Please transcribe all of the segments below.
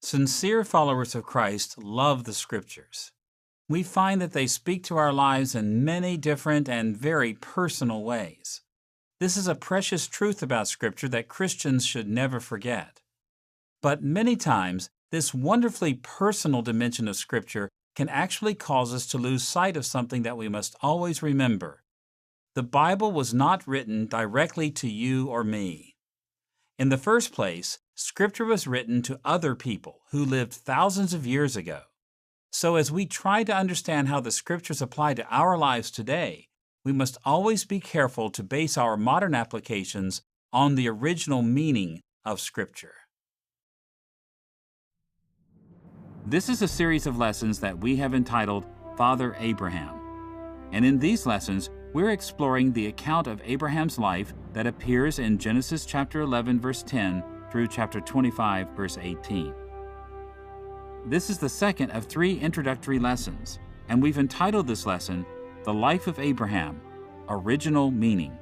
Sincere followers of Christ love the Scriptures. We find that they speak to our lives in many different and very personal ways. This is a precious truth about Scripture that Christians should never forget. But many times, this wonderfully personal dimension of Scripture can actually cause us to lose sight of something that we must always remember. The Bible was not written directly to you or me. In the first place, Scripture was written to other people who lived thousands of years ago. So as we try to understand how the Scriptures apply to our lives today, we must always be careful to base our modern applications on the original meaning of Scripture. This is a series of lessons that we have entitled Father Abraham. And in these lessons, we're exploring the account of Abraham's life that appears in Genesis chapter 11, verse 10 through chapter 25, verse 18. This is the second of 3 introductory lessons, and we've entitled this lesson, The Life of Abraham, Original Meaning.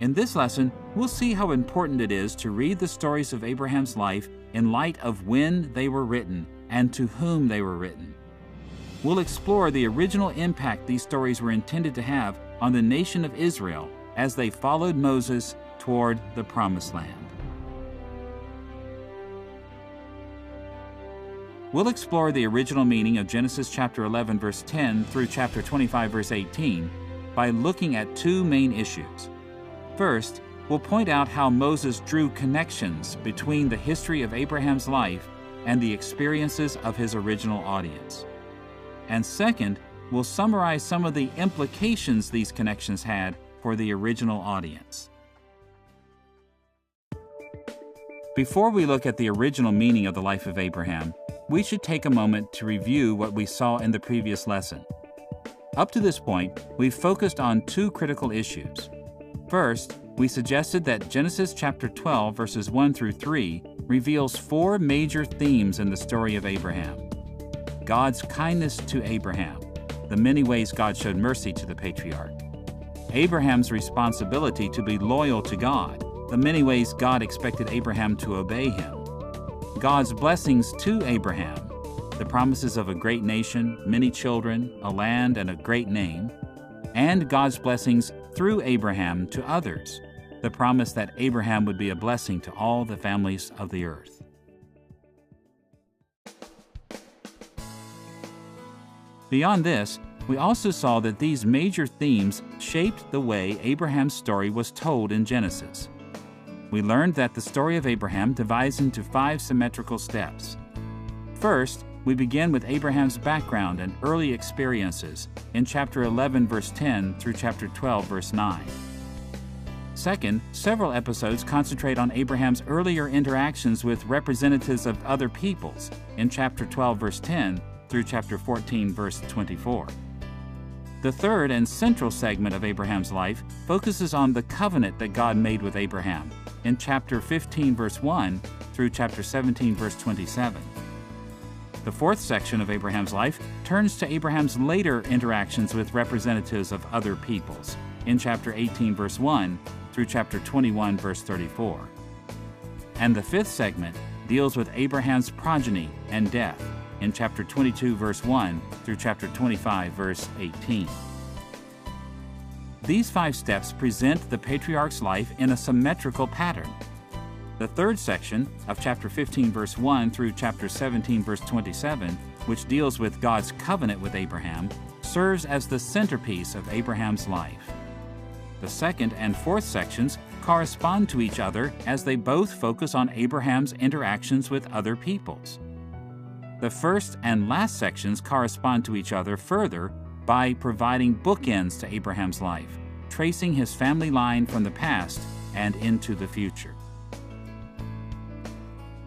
In this lesson, we'll see how important it is to read the stories of Abraham's life in light of when they were written and to whom they were written. We'll explore the original impact these stories were intended to have on the nation of Israel as they followed Moses toward the Promised Land. We'll explore the original meaning of Genesis chapter 11, verse 10 through chapter 25, verse 18 by looking at 2 main issues. First, we'll point out how Moses drew connections between the history of Abraham's life and the experiences of his original audience. And second, we'll summarize some of the implications these connections had for the original audience. Before we look at the original meaning of the life of Abraham, we should take a moment to review what we saw in the previous lesson. Up to this point, we've focused on 2 critical issues. First, we suggested that Genesis chapter 12, verses 1 through 3, reveals 4 major themes in the story of Abraham. God's kindness to Abraham, the many ways God showed mercy to the patriarch. Abraham's responsibility to be loyal to God, the many ways God expected Abraham to obey him. God's blessings to Abraham, the promises of a great nation, many children, a land, and a great name, and God's blessings through Abraham to others, the promise that Abraham would be a blessing to all the families of the earth. Beyond this, we also saw that these major themes shaped the way Abraham's story was told in Genesis. We learned that the story of Abraham divides into 5 symmetrical steps. First, we begin with Abraham's background and early experiences in chapter 11, verse 10 through chapter 12, verse 9. Second, several episodes concentrate on Abraham's earlier interactions with representatives of other peoples in chapter 12, verse 10 through chapter 14, verse 24. The third and central segment of Abraham's life focuses on the covenant that God made with Abraham in chapter 15, verse 1 through chapter 17, verse 27. The fourth section of Abraham's life turns to Abraham's later interactions with representatives of other peoples in chapter 18, verse 1 through chapter 21, verse 34. And the fifth segment deals with Abraham's progeny and death in chapter 22, verse 1 through chapter 25, verse 18. These 5 steps present the patriarch's life in a symmetrical pattern. The third section of chapter 15, verse 1 through chapter 17, verse 27, which deals with God's covenant with Abraham, serves as the centerpiece of Abraham's life. The second and fourth sections correspond to each other as they both focus on Abraham's interactions with other peoples. The first and last sections correspond to each other further by providing bookends to Abraham's life, tracing his family line from the past and into the future.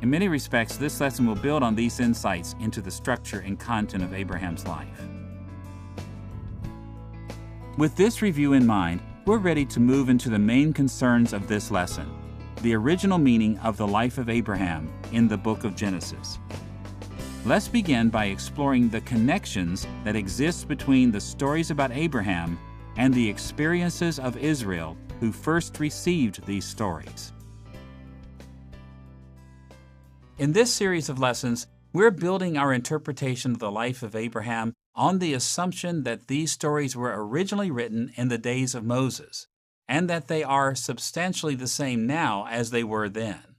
In many respects, this lesson will build on these insights into the structure and content of Abraham's life. With this review in mind, we're ready to move into the main concerns of this lesson, the original meaning of the life of Abraham in the book of Genesis. Let's begin by exploring the connections that exist between the stories about Abraham and the experiences of Israel who first received these stories. In this series of lessons, we're building our interpretation of the life of Abraham on the assumption that these stories were originally written in the days of Moses, and that they are substantially the same now as they were then.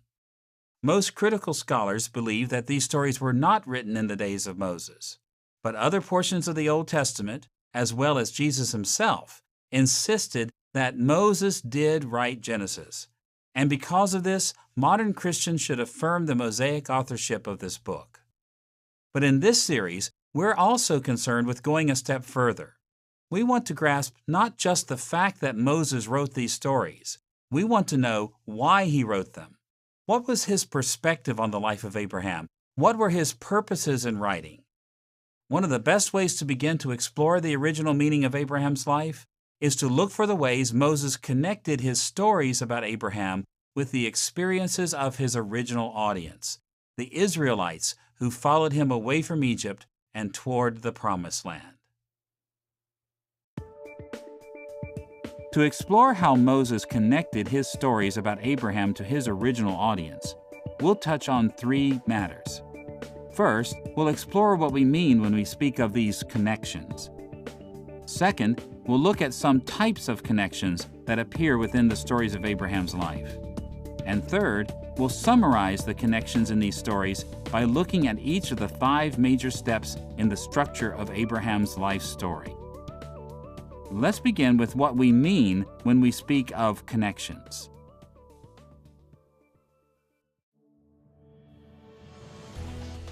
Most critical scholars believe that these stories were not written in the days of Moses, but other portions of the Old Testament, as well as Jesus himself, insisted that Moses did write Genesis. And because of this, modern Christians should affirm the Mosaic authorship of this book. But in this series, we're also concerned with going a step further. We want to grasp not just the fact that Moses wrote these stories. We want to know why he wrote them. What was his perspective on the life of Abraham? What were his purposes in writing? One of the best ways to begin to explore the original meaning of Abraham's life is to look for the ways Moses connected his stories about Abraham with the experiences of his original audience, the Israelites who followed him away from Egypt and toward the Promised Land. To explore how Moses connected his stories about Abraham to his original audience, we'll touch on three matters. First, we'll explore what we mean when we speak of these connections. Second, we'll look at some types of connections that appear within the stories of Abraham's life. And third, we'll summarize the connections in these stories by looking at each of the 5 major steps in the structure of Abraham's life story. Let's begin with what we mean when we speak of connections.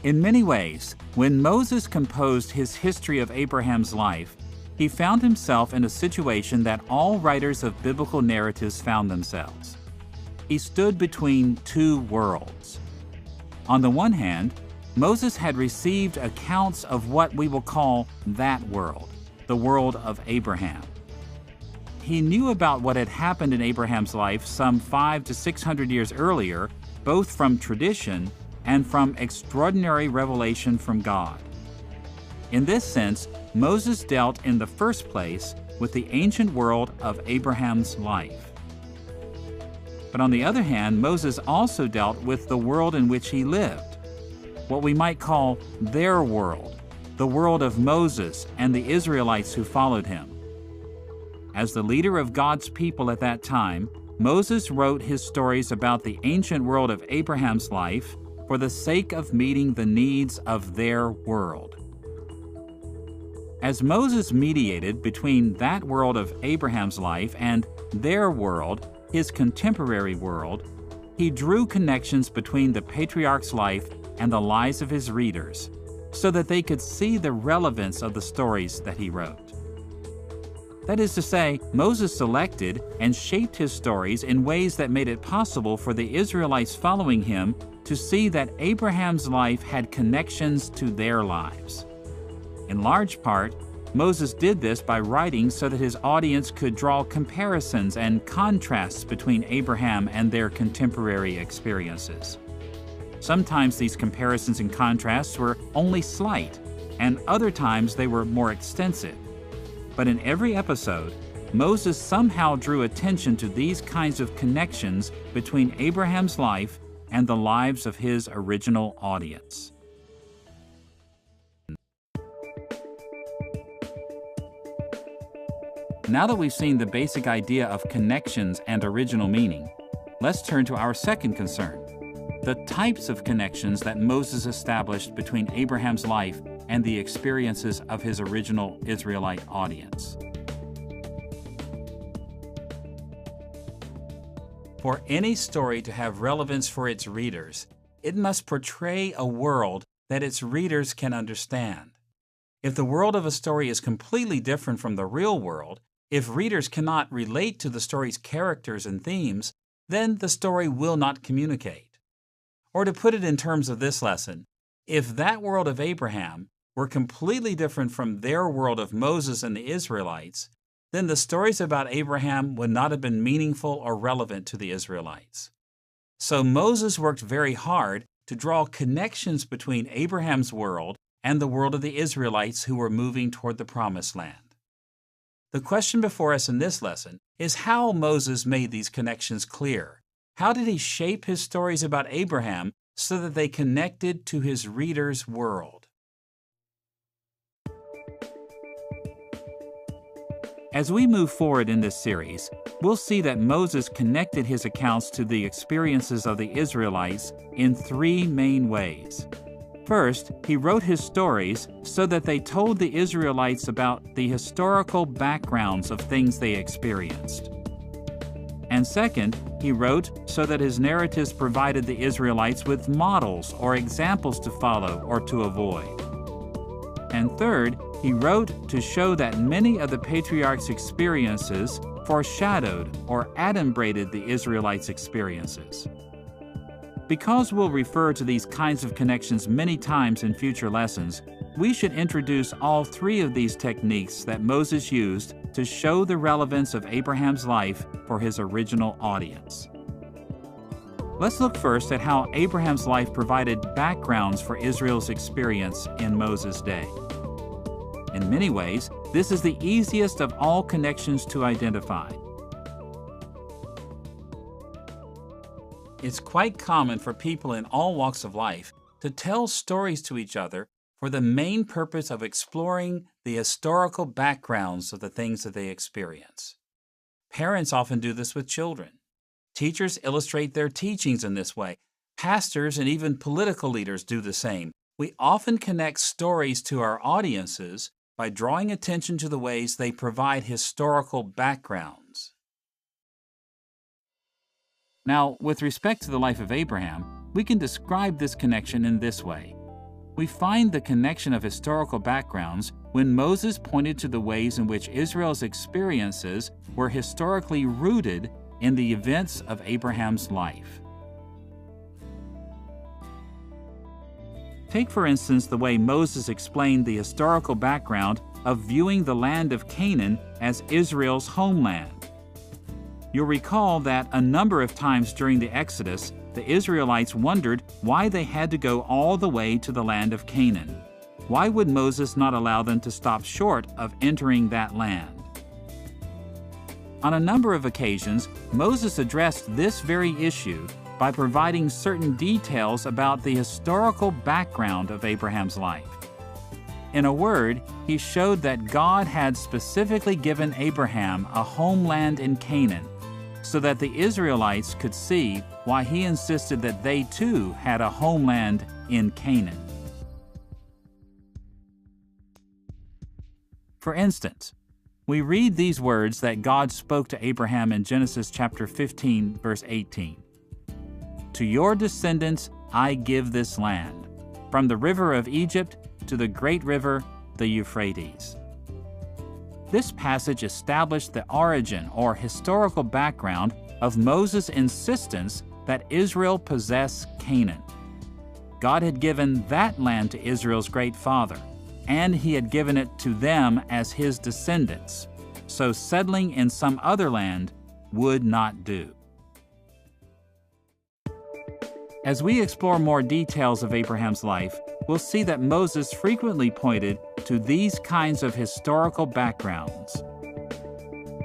In many ways, when Moses composed his history of Abraham's life, he found himself in a situation that all writers of biblical narratives found themselves. He stood between 2 worlds. On the one hand, Moses had received accounts of what we will call that world, the world of Abraham. He knew about what had happened in Abraham's life some 500 to 600 years earlier, both from tradition and from extraordinary revelation from God. In this sense, Moses dealt in the first place with the ancient world of Abraham's life. But on the other hand, Moses also dealt with the world in which he lived, what we might call their world, the world of Moses and the Israelites who followed him. As the leader of God's people at that time, Moses wrote his stories about the ancient world of Abraham's life for the sake of meeting the needs of their world. As Moses mediated between that world of Abraham's life and their world, his contemporary world, he drew connections between the patriarch's life and the lives of his readers, so that they could see the relevance of the stories that he wrote. That is to say, Moses selected and shaped his stories in ways that made it possible for the Israelites following him to see that Abraham's life had connections to their lives. In large part, Moses did this by writing so that his audience could draw comparisons and contrasts between Abraham and their contemporary experiences. Sometimes these comparisons and contrasts were only slight, and other times they were more extensive. But in every episode, Moses somehow drew attention to these kinds of connections between Abraham's life and the lives of his original audience. Now that we've seen the basic idea of connections and original meaning, let's turn to our second concern, the types of connections that Moses established between Abraham's life and the experiences of his original Israelite audience. For any story to have relevance for its readers, it must portray a world that its readers can understand. If the world of a story is completely different from the real world, if readers cannot relate to the story's characters and themes, then the story will not communicate. Or to put it in terms of this lesson, if that world of Abraham were completely different from their world of Moses and the Israelites, then the stories about Abraham would not have been meaningful or relevant to the Israelites. So Moses worked very hard to draw connections between Abraham's world and the world of the Israelites who were moving toward the Promised Land. The question before us in this lesson is how Moses made these connections clear. How did he shape his stories about Abraham so that they connected to his reader's world. As we move forward in this series, we'll see that Moses connected his accounts to the experiences of the Israelites in three main ways. First, he wrote his stories so that they told the Israelites about the historical backgrounds of things they experienced. And second, he wrote so that his narratives provided the Israelites with models or examples to follow or to avoid. And third, he wrote to show that many of the patriarchs' experiences foreshadowed or adumbrated the Israelites' experiences. Because we'll refer to these kinds of connections many times in future lessons, we should introduce all three of these techniques that Moses used to show the relevance of Abraham's life for his original audience. Let's look first at how Abraham's life provided backgrounds for Israel's experience in Moses' day. In many ways, this is the easiest of all connections to identify. It's quite common for people in all walks of life to tell stories to each other for the main purpose of exploring the historical backgrounds of the things that they experience. Parents often do this with children. Teachers illustrate their teachings in this way. Pastors and even political leaders do the same. We often connect stories to our audiences by drawing attention to the ways they provide historical backgrounds. Now, with respect to the life of Abraham, we can describe this connection in this way. We find the connection of historical backgrounds when Moses pointed to the ways in which Israel's experiences were historically rooted in the events of Abraham's life. Take, for instance, the way Moses explained the historical background of viewing the land of Canaan as Israel's homeland. You'll recall that a number of times during the Exodus, the Israelites wondered why they had to go all the way to the land of Canaan. Why would Moses not allow them to stop short of entering that land? On a number of occasions, Moses addressed this very issue by providing certain details about the historical background of Abraham's life. In a word, he showed that God had specifically given Abraham a homeland in Canaan, so that the Israelites could see why he insisted that they too had a homeland in Canaan. For instance, we read these words that God spoke to Abraham in Genesis chapter 15, verse 18. "To your descendants I give this land, from the river of Egypt to the great river, the Euphrates." This passage established the origin or historical background of Moses' insistence that Israel possess Canaan. God had given that land to Israel's great father, and he had given it to them as his descendants, so settling in some other land would not do. As we explore more details of Abraham's life, we'll see that Moses frequently pointed to these kinds of historical backgrounds.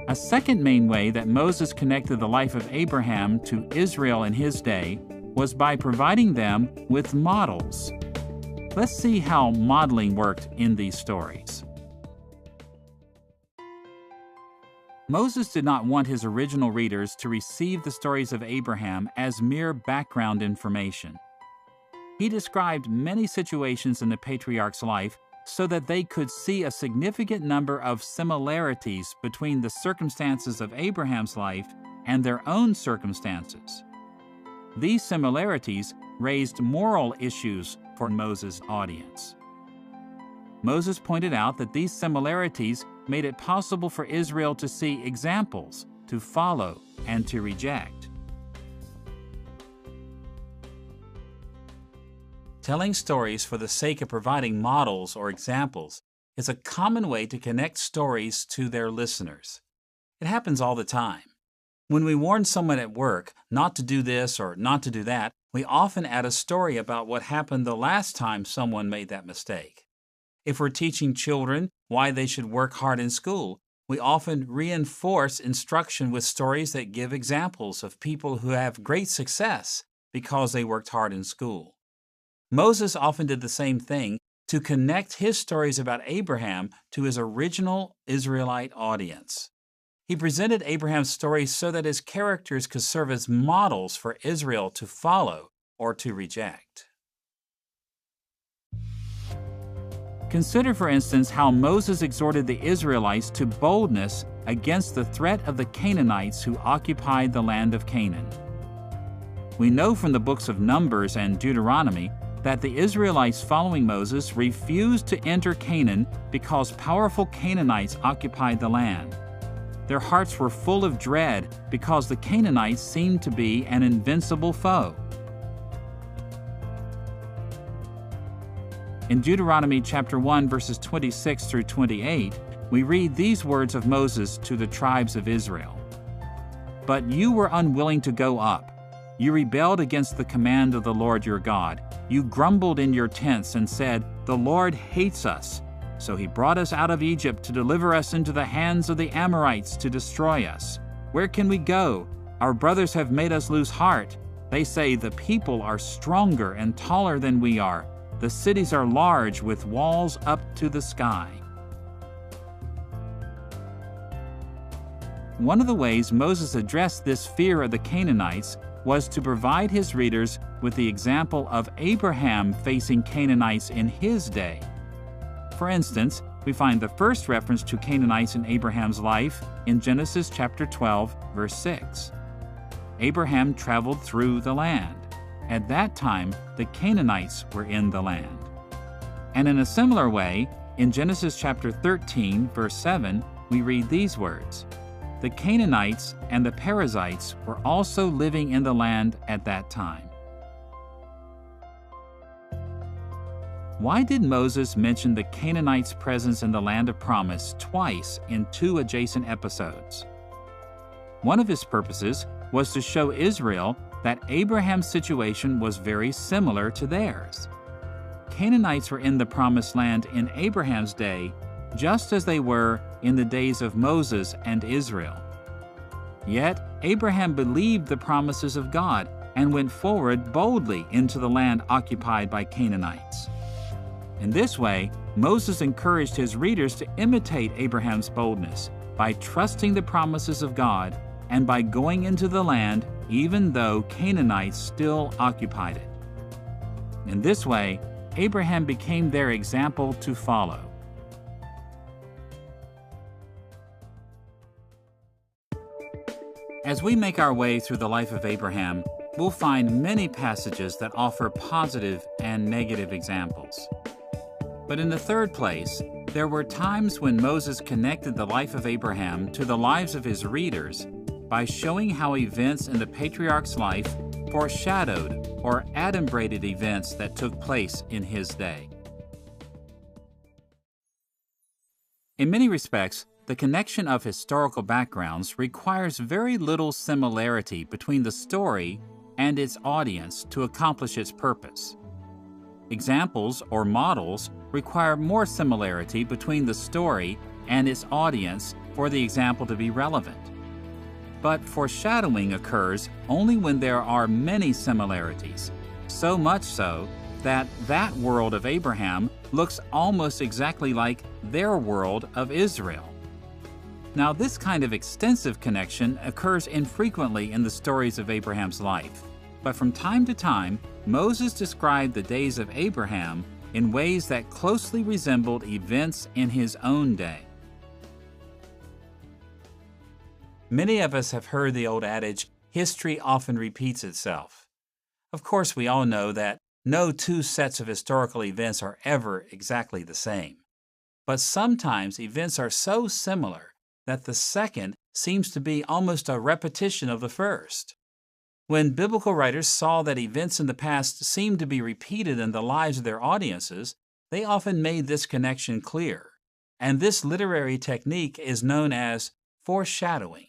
A second main way that Moses connected the life of Abraham to Israel in his day was by providing them with models. Let's see how modeling worked in these stories. Moses did not want his original readers to receive the stories of Abraham as mere background information. He described many situations in the patriarch's life so that they could see a significant number of similarities between the circumstances of Abraham's life and their own circumstances. These similarities raised moral issues for Moses' audience. Moses pointed out that these similarities made it possible for Israel to see examples, to follow, and to reject. Telling stories for the sake of providing models or examples is a common way to connect stories to their listeners. It happens all the time. When we warn someone at work not to do this or not to do that, we often add a story about what happened the last time someone made that mistake. If we're teaching children why they should work hard in school, we often reinforce instruction with stories that give examples of people who have great success because they worked hard in school. Moses often did the same thing to connect his stories about Abraham to his original Israelite audience. He presented Abraham's story so that his characters could serve as models for Israel to follow or to reject. Consider, for instance, how Moses exhorted the Israelites to boldness against the threat of the Canaanites who occupied the land of Canaan. We know from the books of Numbers and Deuteronomy that the Israelites following Moses refused to enter Canaan because powerful Canaanites occupied the land. Their hearts were full of dread because the Canaanites seemed to be an invincible foe. In Deuteronomy chapter 1, verses 26 through 28, we read these words of Moses to the tribes of Israel. "But you were unwilling to go up. You rebelled against the command of the Lord your God. You grumbled in your tents and said, 'The Lord hates us.' So he brought us out of Egypt to deliver us into the hands of the Amorites to destroy us. Where can we go? Our brothers have made us lose heart. They say, 'The people are stronger and taller than we are. The cities are large with walls up to the sky.'" One of the ways Moses addressed this fear of the Canaanites was to provide his readers with the example of Abraham facing Canaanites in his day. For instance, we find the first reference to Canaanites in Abraham's life in Genesis chapter 12, verse 6. Abraham traveled through the land. At that time, the Canaanites were in the land. And in a similar way, in Genesis chapter 13, verse 7, we read these words, "The Canaanites and the Perizzites were also living in the land at that time." Why did Moses mention the Canaanites' presence in the land of promise twice in two adjacent episodes? One of his purposes was to show Israel that Abraham's situation was very similar to theirs. Canaanites were in the promised land in Abraham's day, just as they were in the days of Moses and Israel. Yet Abraham believed the promises of God and went forward boldly into the land occupied by Canaanites. In this way, Moses encouraged his readers to imitate Abraham's boldness by trusting the promises of God and by going into the land even though Canaanites still occupied it. In this way, Abraham became their example to follow. As we make our way through the life of Abraham, we'll find many passages that offer positive and negative examples. But in the third place, there were times when Moses connected the life of Abraham to the lives of his readers by showing how events in the patriarch's life foreshadowed or adumbrated events that took place in his day. In many respects, the connection of historical backgrounds requires very little similarity between the story and its audience to accomplish its purpose. Examples or models require more similarity between the story and its audience for the example to be relevant. But foreshadowing occurs only when there are many similarities, so much so that that world of Abraham looks almost exactly like their world of Israel. Now, this kind of extensive connection occurs infrequently in the stories of Abraham's life, but from time to time, Moses described the days of Abraham in ways that closely resembled events in his own day. Many of us have heard the old adage, history often repeats itself. Of course, we all know that no two sets of historical events are ever exactly the same. But sometimes events are so similar that the second seems to be almost a repetition of the first. When biblical writers saw that events in the past seemed to be repeated in the lives of their audiences, they often made this connection clear. And this literary technique is known as foreshadowing.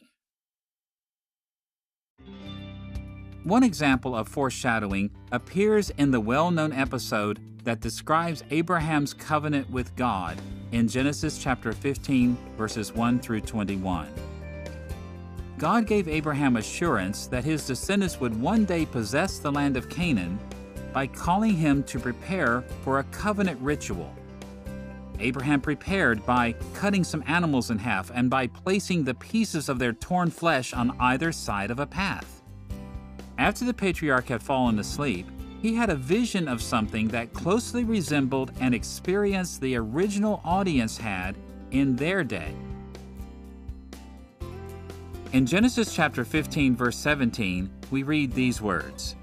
One example of foreshadowing appears in the well-known episode that describes Abraham's covenant with God in Genesis chapter 15, verses 1 through 21. God gave Abraham assurance that his descendants would one day possess the land of Canaan by calling him to prepare for a covenant ritual. Abraham prepared by cutting some animals in half and by placing the pieces of their torn flesh on either side of a path. After the patriarch had fallen asleep, he had a vision of something that closely resembled an experience the original audience had in their day. In Genesis chapter 15, verse 17, we read these words,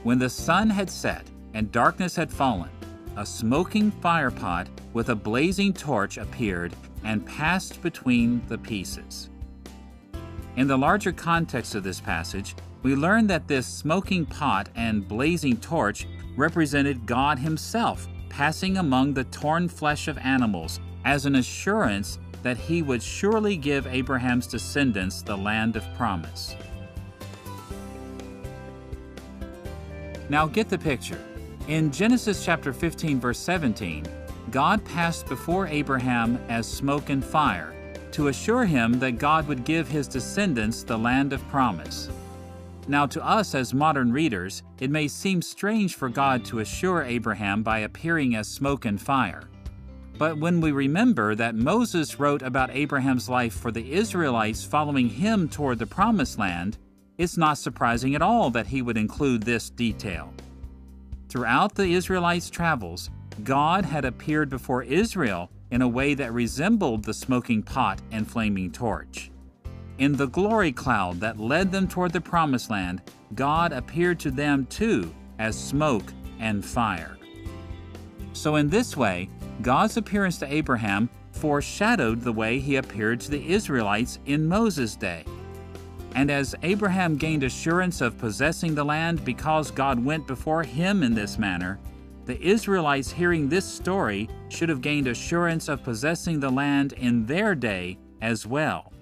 "When the sun had set and darkness had fallen, a smoking firepot with a blazing torch appeared and passed between the pieces." In the larger context of this passage, we learn that this smoking pot and blazing torch represented God Himself passing among the torn flesh of animals as an assurance that He would surely give Abraham's descendants the land of promise. Now get the picture. In Genesis chapter 15, verse 17, God passed before Abraham as smoke and fire to assure him that God would give his descendants the land of promise. Now to us as modern readers, it may seem strange for God to assure Abraham by appearing as smoke and fire. But when we remember that Moses wrote about Abraham's life for the Israelites following him toward the promised land, it's not surprising at all that he would include this detail. Throughout the Israelites' travels, God had appeared before Israel in a way that resembled the smoking pot and flaming torch. In the glory cloud that led them toward the promised land, God appeared to them too as smoke and fire. So in this way, God's appearance to Abraham foreshadowed the way He appeared to the Israelites in Moses' day. And as Abraham gained assurance of possessing the land because God went before him in this manner, the Israelites hearing this story should have gained assurance of possessing the land in their day as well.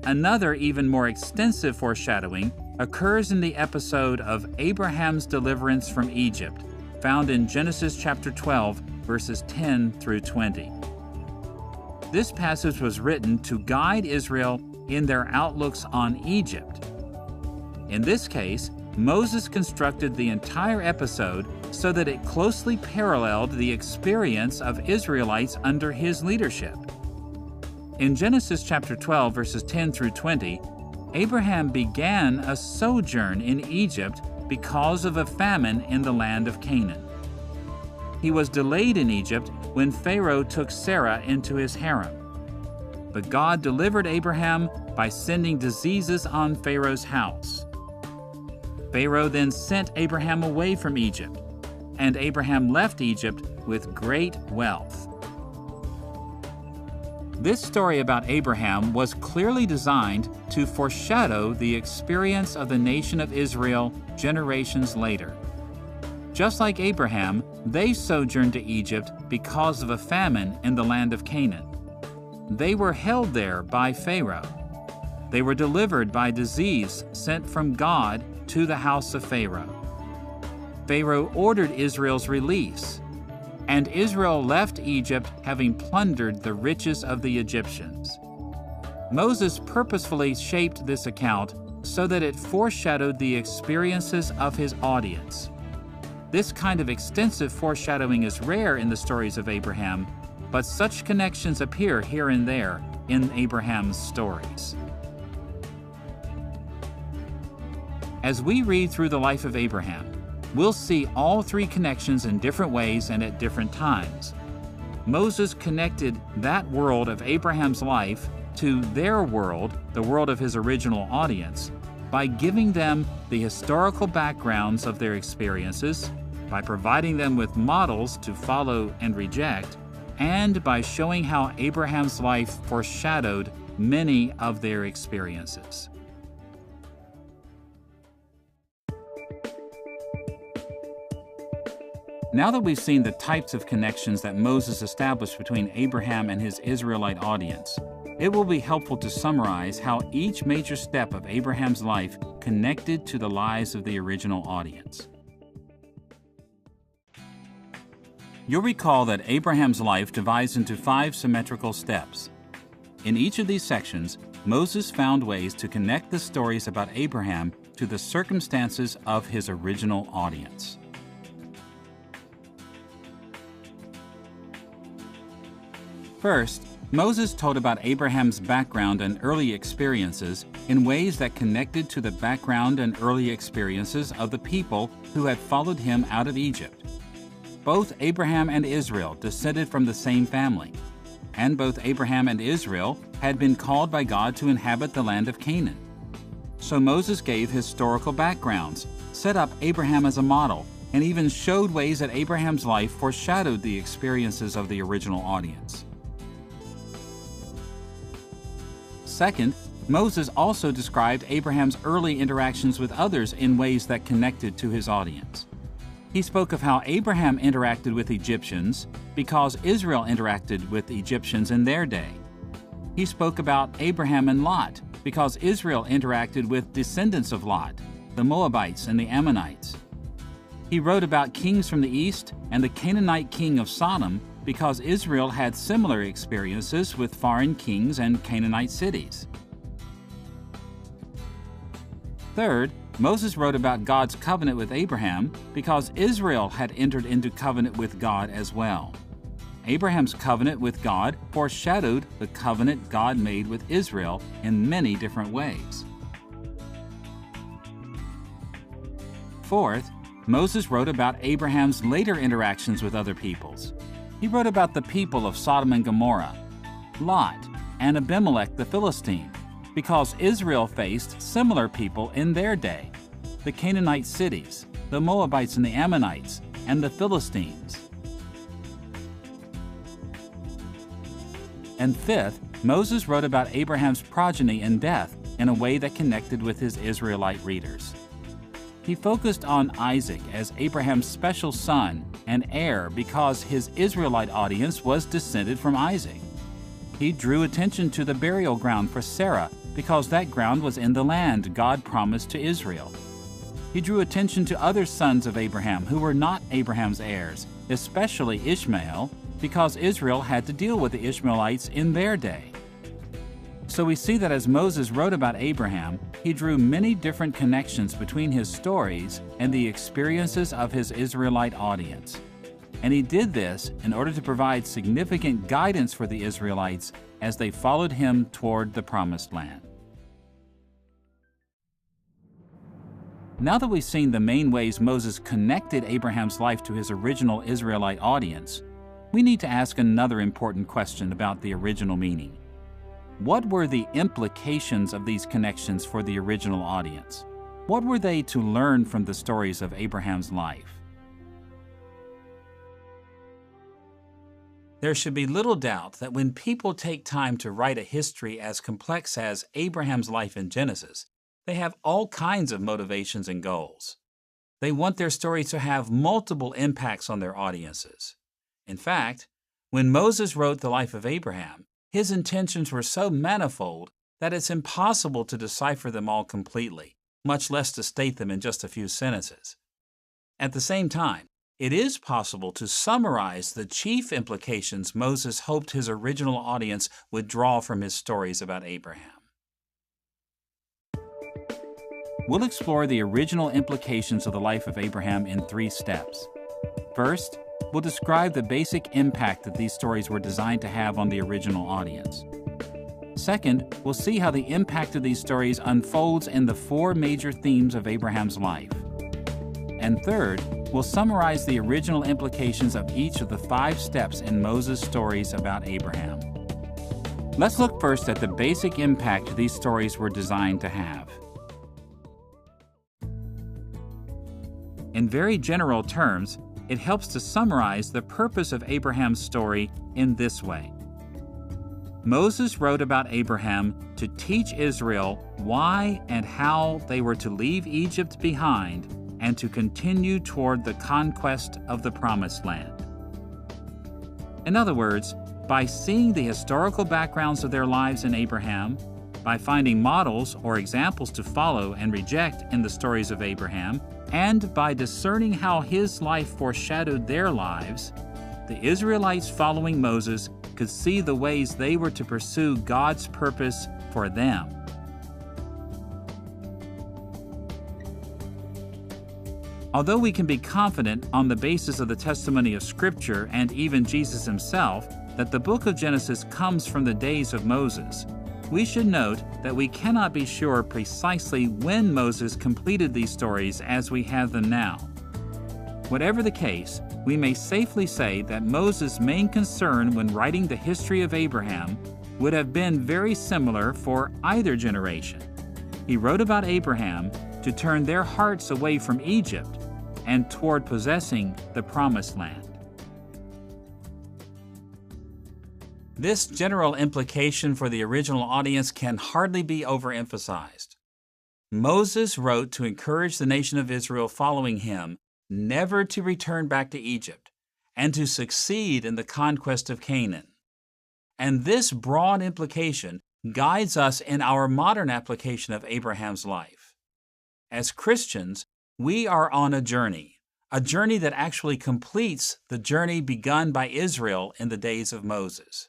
Another even more extensive foreshadowing occurs in the episode of Abraham's deliverance from Egypt, found in Genesis chapter 12, verses 10 through 20. This passage was written to guide Israel in their outlooks on Egypt. In this case, Moses constructed the entire episode so that it closely paralleled the experience of Israelites under his leadership. In Genesis chapter 12, verses 10 through 20, Abraham began a sojourn in Egypt because of a famine in the land of Canaan. He was delayed in Egypt when Pharaoh took Sarah into his harem. But God delivered Abraham by sending diseases on Pharaoh's house. Pharaoh then sent Abraham away from Egypt, and Abraham left Egypt with great wealth. This story about Abraham was clearly designed to foreshadow the experience of the nation of Israel generations later. Just like Abraham, they sojourned to Egypt because of a famine in the land of Canaan. They were held there by Pharaoh. They were delivered by disease sent from God to the house of Pharaoh. Pharaoh ordered Israel's release, and Israel left Egypt having plundered the riches of the Egyptians. Moses purposefully shaped this account so that it foreshadowed the experiences of his audience. This kind of extensive foreshadowing is rare in the stories of Abraham, but such connections appear here and there in Abraham's stories. As we read through the life of Abraham, we'll see all three connections in different ways and at different times. Moses connected that world of Abraham's life to their world, the world of his original audience, by giving them the historical backgrounds of their experiences, by providing them with models to follow and reject, and by showing how Abraham's life foreshadowed many of their experiences. Now that we've seen the types of connections that Moses established between Abraham and his Israelite audience, it will be helpful to summarize how each major step of Abraham's life connected to the lives of the original audience. You'll recall that Abraham's life divides into 5 symmetrical steps. In each of these sections, Moses found ways to connect the stories about Abraham to the circumstances of his original audience. First, Moses told about Abraham's background and early experiences in ways that connected to the background and early experiences of the people who had followed him out of Egypt. Both Abraham and Israel descended from the same family, and both Abraham and Israel had been called by God to inhabit the land of Canaan. So Moses gave historical backgrounds, set up Abraham as a model, and even showed ways that Abraham's life foreshadowed the experiences of the original audience. Second, Moses also described Abraham's early interactions with others in ways that connected to his audience. He spoke of how Abraham interacted with Egyptians because Israel interacted with Egyptians in their day. He spoke about Abraham and Lot because Israel interacted with descendants of Lot, the Moabites and the Ammonites. He wrote about kings from the east and the Canaanite king of Sodom because Israel had similar experiences with foreign kings and Canaanite cities. Third, Moses wrote about God's covenant with Abraham because Israel had entered into covenant with God as well. Abraham's covenant with God foreshadowed the covenant God made with Israel in many different ways. Fourth, Moses wrote about Abraham's later interactions with other peoples. He wrote about the people of Sodom and Gomorrah, Lot, and Abimelech the Philistine, because Israel faced similar people in their day, the Canaanite cities, the Moabites and the Ammonites, and the Philistines. And fifth, Moses wrote about Abraham's progeny and death in a way that connected with his Israelite readers. He focused on Isaac as Abraham's special son and heir because his Israelite audience was descended from Isaac. He drew attention to the burial ground for Sarah because that ground was in the land God promised to Israel. He drew attention to other sons of Abraham who were not Abraham's heirs, especially Ishmael, because Israel had to deal with the Ishmaelites in their day. So we see that as Moses wrote about Abraham, he drew many different connections between his stories and the experiences of his Israelite audience. And he did this in order to provide significant guidance for the Israelites as they followed him toward the Promised Land. Now that we've seen the main ways Moses connected Abraham's life to his original Israelite audience, we need to ask another important question about the original meaning. What were the implications of these connections for the original audience? What were they to learn from the stories of Abraham's life? There should be little doubt that when people take time to write a history as complex as Abraham's life in Genesis, they have all kinds of motivations and goals. They want their story to have multiple impacts on their audiences. In fact, when Moses wrote the life of Abraham, his intentions were so manifold that it's impossible to decipher them all completely, much less to state them in just a few sentences. At the same time, it is possible to summarize the chief implications Moses hoped his original audience would draw from his stories about Abraham. We'll explore the original implications of the life of Abraham in 3 steps. First, we'll describe the basic impact that these stories were designed to have on the original audience. Second, we'll see how the impact of these stories unfolds in the 4 major themes of Abraham's life. And third, we'll summarize the original implications of each of the 5 steps in Moses' stories about Abraham. Let's look first at the basic impact these stories were designed to have. In very general terms, it helps to summarize the purpose of Abraham's story in this way. Moses wrote about Abraham to teach Israel why and how they were to leave Egypt behind and to continue toward the conquest of the Promised Land. In other words, by seeing the historical backgrounds of their lives in Abraham, by finding models or examples to follow and reject in the stories of Abraham, and by discerning how his life foreshadowed their lives, the Israelites following Moses could see the ways they were to pursue God's purpose for them. Although we can be confident on the basis of the testimony of Scripture and even Jesus himself that the book of Genesis comes from the days of Moses, we should note that we cannot be sure precisely when Moses completed these stories as we have them now. Whatever the case, we may safely say that Moses' main concern when writing the history of Abraham would have been very similar for either generation. He wrote about Abraham to turn their hearts away from Egypt and toward possessing the Promised Land. This general implication for the original audience can hardly be overemphasized. Moses wrote to encourage the nation of Israel following him never to return back to Egypt and to succeed in the conquest of Canaan. And this broad implication guides us in our modern application of Abraham's life. As Christians, we are on a journey that actually completes the journey begun by Israel in the days of Moses.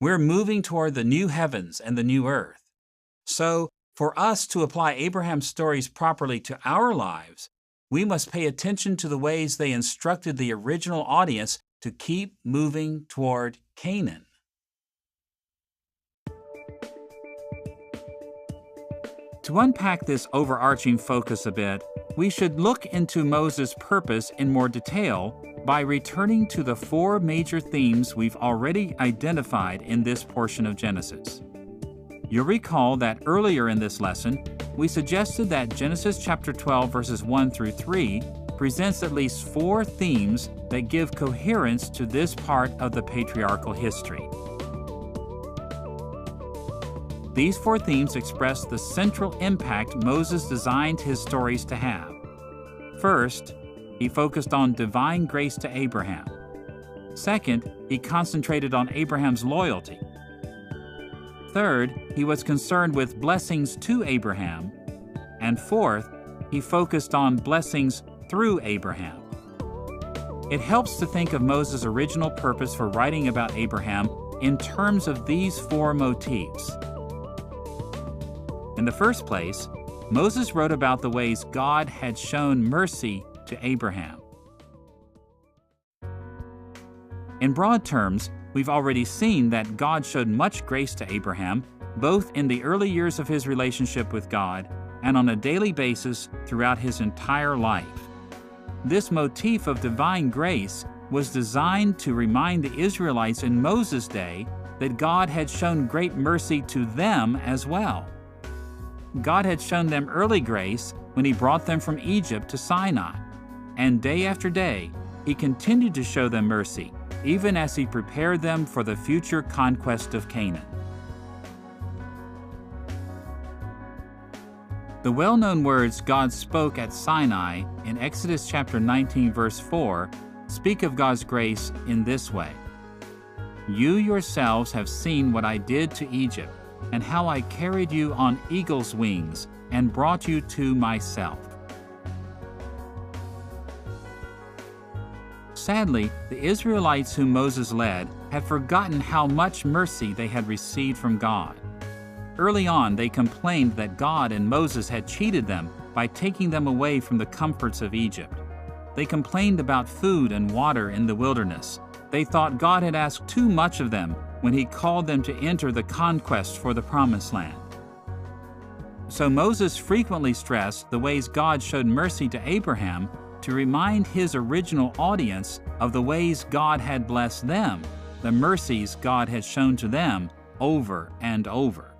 We're moving toward the new heavens and the new earth. So, for us to apply Abraham's stories properly to our lives, we must pay attention to the ways they instructed the original audience to keep moving toward Canaan. To unpack this overarching focus a bit, we should look into Moses' purpose in more detail by returning to the four major themes we've already identified in this portion of Genesis. You'll recall that earlier in this lesson, we suggested that Genesis chapter 12 verses 1 through 3 presents at least four themes that give coherence to this part of the patriarchal history. These four themes express the central impact Moses designed his stories to have. First, he focused on divine grace to Abraham. Second, he concentrated on Abraham's loyalty. Third, he was concerned with blessings to Abraham. And fourth, he focused on blessings through Abraham. It helps to think of Moses' original purpose for writing about Abraham in terms of these four motifs. In the first place, Moses wrote about the ways God had shown mercy to Abraham. In broad terms, we've already seen that God showed much grace to Abraham, both in the early years of his relationship with God and on a daily basis throughout his entire life. This motif of divine grace was designed to remind the Israelites in Moses' day that God had shown great mercy to them as well. God had shown them early grace when he brought them from Egypt to Sinai, and day after day, he continued to show them mercy, even as he prepared them for the future conquest of Canaan. The well-known words God spoke at Sinai in Exodus chapter 19, verse 4, speak of God's grace in this way: "You yourselves have seen what I did to Egypt, and how I carried you on eagle's wings and brought you to myself." Sadly, the Israelites whom Moses led had forgotten how much mercy they had received from God. Early on, they complained that God and Moses had cheated them by taking them away from the comforts of Egypt. They complained about food and water in the wilderness. They thought God had asked too much of them when he called them to enter the conquest for the Promised Land. So Moses frequently stressed the ways God showed mercy to Abraham to remind his original audience of the ways God had blessed them, the mercies God had shown to them over and over.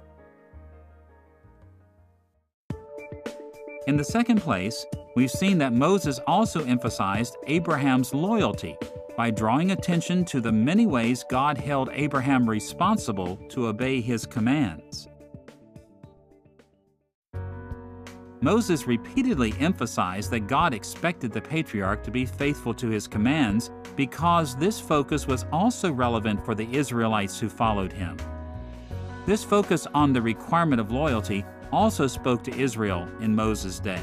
In the second place, we've seen that Moses also emphasized Abraham's loyalty by drawing attention to the many ways God held Abraham responsible to obey his commands. Moses repeatedly emphasized that God expected the patriarch to be faithful to his commands because this focus was also relevant for the Israelites who followed him. This focus on the requirement of loyalty also spoke to Israel in Moses' day.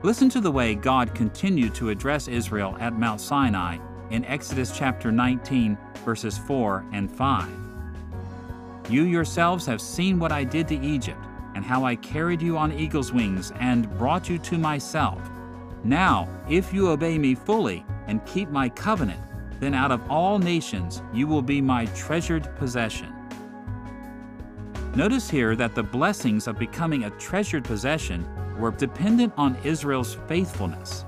Listen to the way God continued to address Israel at Mount Sinai in Exodus chapter 19, verses 4 and 5. You yourselves have seen what I did to Egypt, and how I carried you on eagle's wings and brought you to myself. Now, if you obey me fully and keep my covenant, then out of all nations you will be my treasured possession. Notice here that the blessings of becoming a treasured possession were dependent on Israel's faithfulness.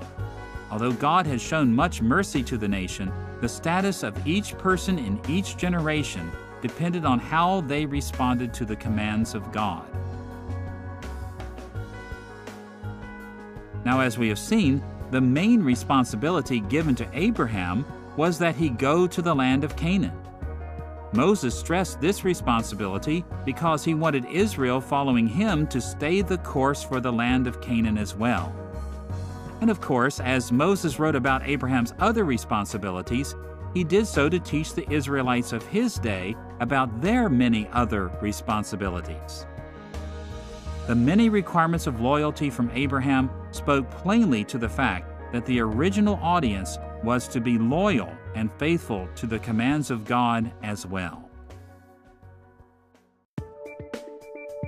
Although God had shown much mercy to the nation, the status of each person in each generation depended on how they responded to the commands of God. Now, as we have seen, the main responsibility given to Abraham was that he go to the land of Canaan. Moses stressed this responsibility because he wanted Israel following him to stay the course for the land of Canaan as well. And of course, as Moses wrote about Abraham's other responsibilities, he did so to teach the Israelites of his day about their many other responsibilities. The many requirements of loyalty from Abraham spoke plainly to the fact that the original audience was to be loyal and faithful to the commands of God as well.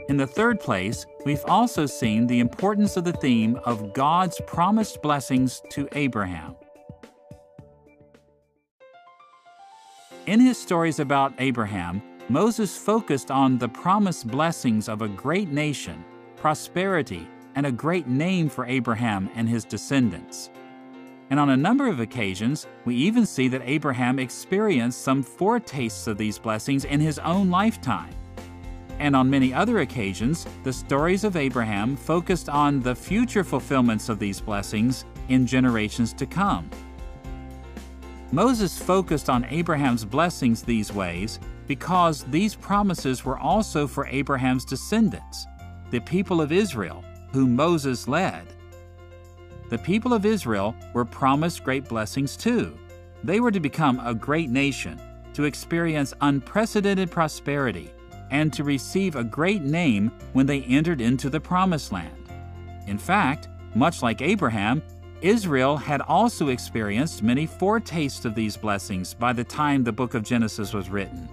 In the third place, we've also seen the importance of the theme of God's promised blessings to Abraham. In his stories about Abraham, Moses focused on the promised blessings of a great nation, prosperity, and a great name for Abraham and his descendants. And on a number of occasions, we even see that Abraham experienced some foretastes of these blessings in his own lifetime. And on many other occasions, the stories of Abraham focused on the future fulfillments of these blessings in generations to come. Moses focused on Abraham's blessings these ways because these promises were also for Abraham's descendants, the people of Israel, whom Moses led. The people of Israel were promised great blessings too. They were to become a great nation, to experience unprecedented prosperity, and to receive a great name when they entered into the Promised Land. In fact, much like Abraham, Israel had also experienced many foretastes of these blessings by the time the book of Genesis was written.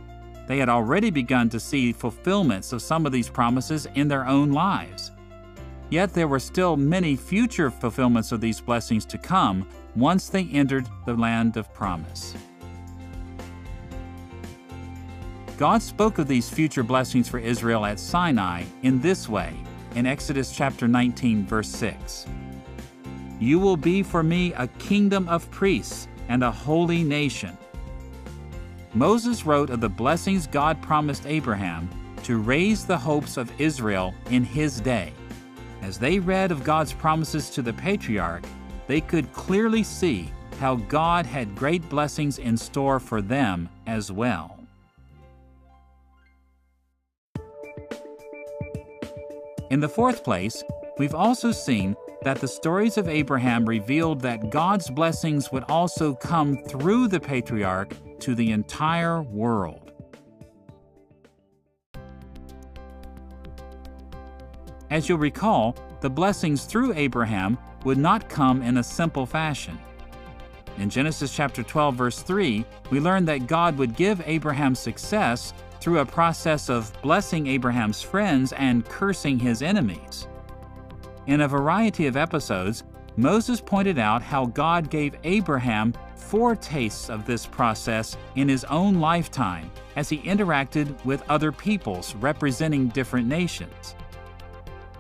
They had already begun to see fulfillments of some of these promises in their own lives. Yet there were still many future fulfillments of these blessings to come once they entered the land of promise. God spoke of these future blessings for Israel at Sinai in this way, in Exodus chapter 19, verse 6. You will be for me a kingdom of priests and a holy nation. Moses wrote of the blessings God promised Abraham to raise the hopes of Israel in his day. As they read of God's promises to the patriarch, they could clearly see how God had great blessings in store for them as well. In the fourth place, we've also seen that the stories of Abraham revealed that God's blessings would also come through the patriarch to the entire world. As you'll recall, the blessings through Abraham would not come in a simple fashion. In Genesis chapter 12, verse 3, we learn that God would give Abraham success through a process of blessing Abraham's friends and cursing his enemies. In a variety of episodes, Moses pointed out how God gave Abraham foretastes of this process in his own lifetime as he interacted with other peoples representing different nations.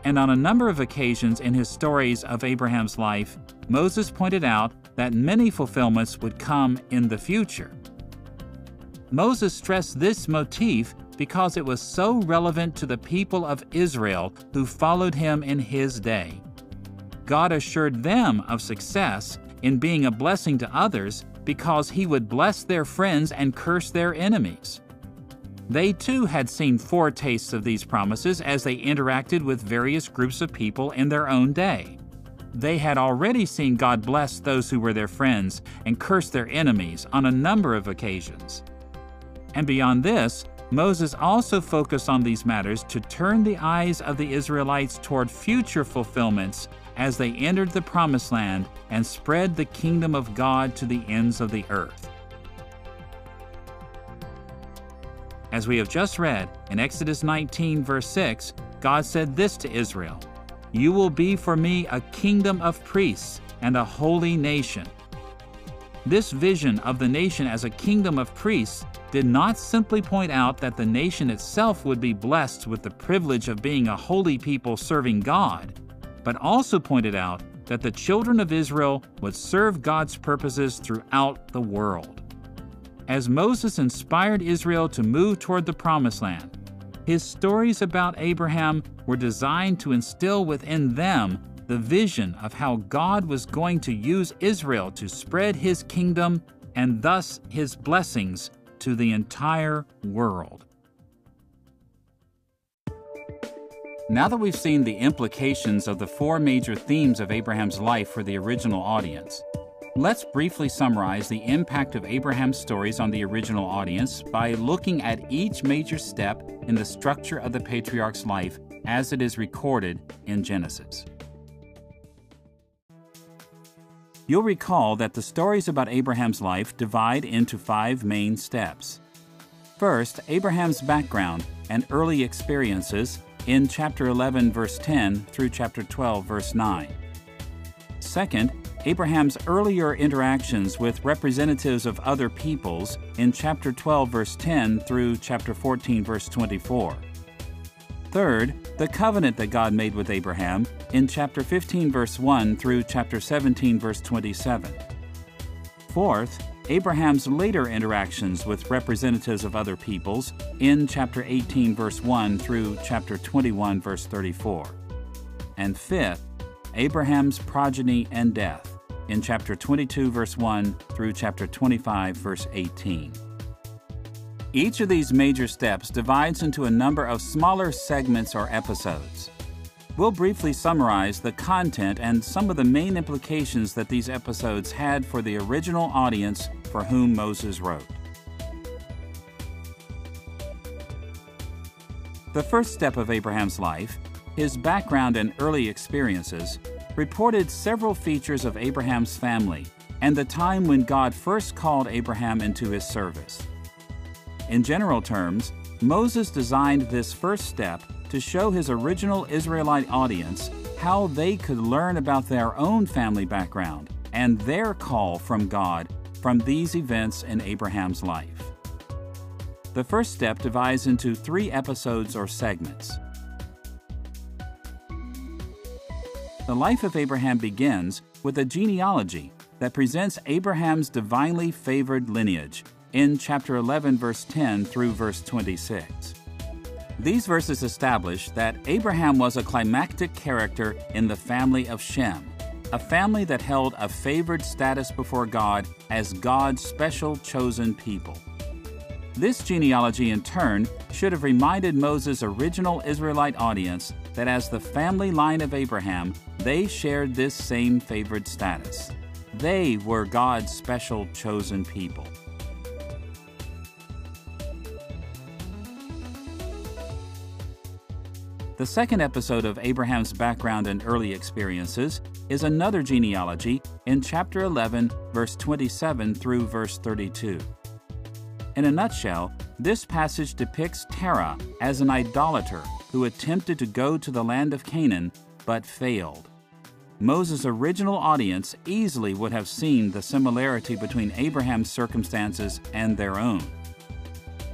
And on a number of occasions in his stories of Abraham's life, Moses pointed out that many fulfillments would come in the future. Moses stressed this motif because it was so relevant to the people of Israel who followed him in his day. God assured them of success in being a blessing to others because he would bless their friends and curse their enemies. They too had seen foretastes of these promises as they interacted with various groups of people in their own day. They had already seen God bless those who were their friends and curse their enemies on a number of occasions. And beyond this, Moses also focused on these matters to turn the eyes of the Israelites toward future fulfillments as they entered the Promised Land and spread the kingdom of God to the ends of the earth. As we have just read, in Exodus 19, verse 6, God said this to Israel, "You will be for me a kingdom of priests and a holy nation." This vision of the nation as a kingdom of priests did not simply point out that the nation itself would be blessed with the privilege of being a holy people serving God, but also pointed out that the children of Israel would serve God's purposes throughout the world. As Moses inspired Israel to move toward the Promised Land, his stories about Abraham were designed to instill within them the vision of how God was going to use Israel to spread his kingdom and thus his blessings to the entire world. Now that we've seen the implications of the four major themes of Abraham's life for the original audience, let's briefly summarize the impact of Abraham's stories on the original audience by looking at each major step in the structure of the patriarch's life as it is recorded in Genesis. You'll recall that the stories about Abraham's life divide into 5 main steps. First, Abraham's background and early experiences in chapter 11, verse 10 through chapter 12, verse 9. Second, Abraham's earlier interactions with representatives of other peoples in chapter 12, verse 10 through chapter 14, verse 24. Third, the covenant that God made with Abraham in chapter 15, verse 1 through chapter 17, verse 27. Fourth, Abraham's later interactions with representatives of other peoples in chapter 18, verse 1 through chapter 21, verse 34. And fifth, Abraham's progeny and death in chapter 22, verse 1 through chapter 25, verse 18. Each of these major steps divides into a number of smaller segments or episodes. We'll briefly summarize the content and some of the main implications that these episodes had for the original audience for whom Moses wrote. The first step of Abraham's life, his background and early experiences, reported several features of Abraham's family and the time when God first called Abraham into his service. In general terms, Moses designed this first step to show his original Israelite audience how they could learn about their own family background and their call from God from these events in Abraham's life. The first step divides into 3 episodes or segments. The life of Abraham begins with a genealogy that presents Abraham's divinely favored lineage in chapter 11, verse 10 through verse 26. These verses establish that Abraham was a climactic character in the family of Shem, a family that held a favored status before God as God's special chosen people. This genealogy, in turn, should have reminded Moses' original Israelite audience that as the family line of Abraham, they shared this same favored status. They were God's special chosen people. The second episode of Abraham's background and early experiences is another genealogy in chapter 11, verse 27 through verse 32. In a nutshell, this passage depicts Terah as an idolater who attempted to go to the land of Canaan but failed. Moses' original audience easily would have seen the similarity between Abraham's circumstances and their own.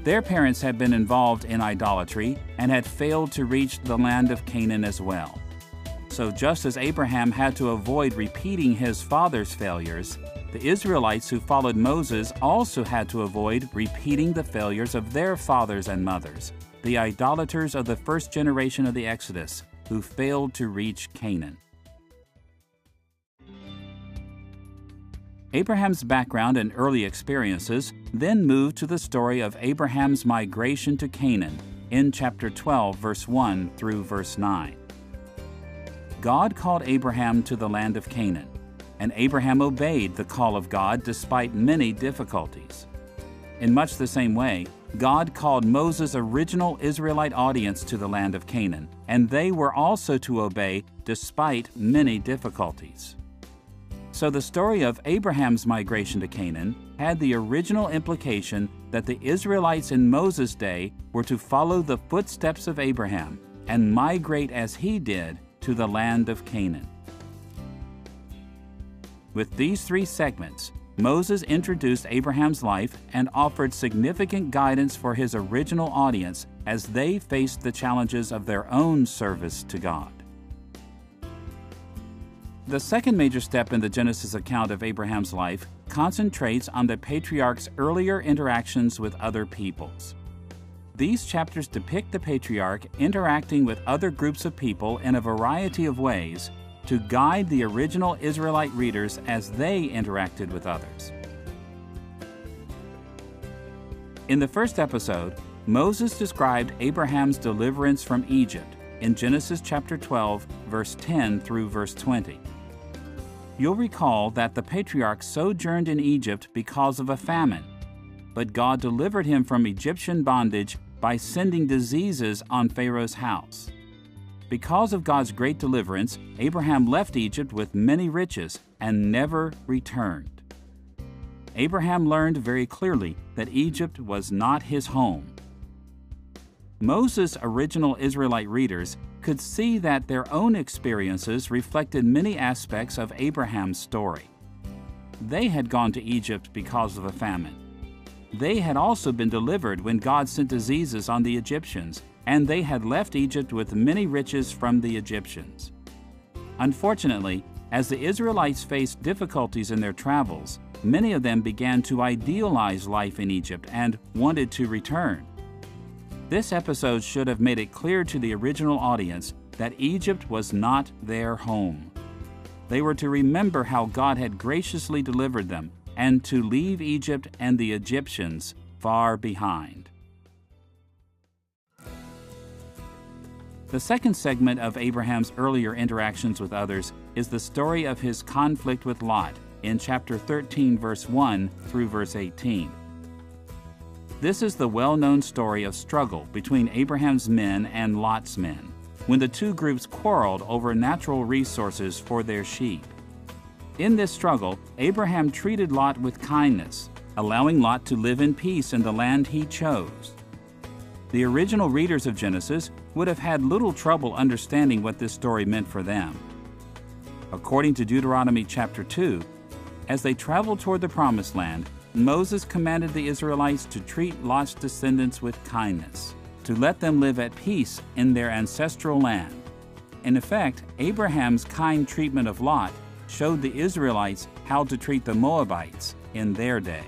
Their parents had been involved in idolatry and had failed to reach the land of Canaan as well. So just as Abraham had to avoid repeating his father's failures, the Israelites who followed Moses also had to avoid repeating the failures of their fathers and mothers, the idolaters of the first generation of the Exodus, who failed to reach Canaan. Abraham's background and early experiences then move to the story of Abraham's migration to Canaan in chapter 12, verse 1 through verse 9. God called Abraham to the land of Canaan, and Abraham obeyed the call of God despite many difficulties. In much the same way, God called Moses' original Israelite audience to the land of Canaan, and they were also to obey despite many difficulties. So the story of Abraham's migration to Canaan had the original implication that the Israelites in Moses' day were to follow the footsteps of Abraham and migrate as he did to the land of Canaan. With these three segments, Moses introduced Abraham's life and offered significant guidance for his original audience as they faced the challenges of their own service to God. The second major step in the Genesis account of Abraham's life concentrates on the patriarch's earlier interactions with other peoples. These chapters depict the patriarch interacting with other groups of people in a variety of ways to guide the original Israelite readers as they interacted with others. In the first episode, Moses described Abraham's deliverance from Egypt in Genesis chapter 12, verse 10 through verse 20. You'll recall that the patriarch sojourned in Egypt because of a famine, but God delivered him from Egyptian bondage by sending diseases on Pharaoh's house. Because of God's great deliverance, Abraham left Egypt with many riches and never returned. Abraham learned very clearly that Egypt was not his home. Moses' original Israelite readers could see that their own experiences reflected many aspects of Abraham's story. They had gone to Egypt because of a famine. They had also been delivered when God sent diseases on the Egyptians, and they had left Egypt with many riches from the Egyptians. Unfortunately, as the Israelites faced difficulties in their travels, many of them began to idealize life in Egypt and wanted to return. This episode should have made it clear to the original audience that Egypt was not their home. They were to remember how God had graciously delivered them and to leave Egypt and the Egyptians far behind. The second segment of Abraham's earlier interactions with others is the story of his conflict with Lot in chapter 13, verse 1 through verse 18. This is the well-known story of struggle between Abraham's men and Lot's men, when the two groups quarreled over natural resources for their sheep. In this struggle, Abraham treated Lot with kindness, allowing Lot to live in peace in the land he chose. The original readers of Genesis would have had little trouble understanding what this story meant for them. According to Deuteronomy chapter 2, as they traveled toward the Promised Land, Moses commanded the Israelites to treat Lot's descendants with kindness, to let them live at peace in their ancestral land. In effect, Abraham's kind treatment of Lot showed the Israelites how to treat the Moabites in their day.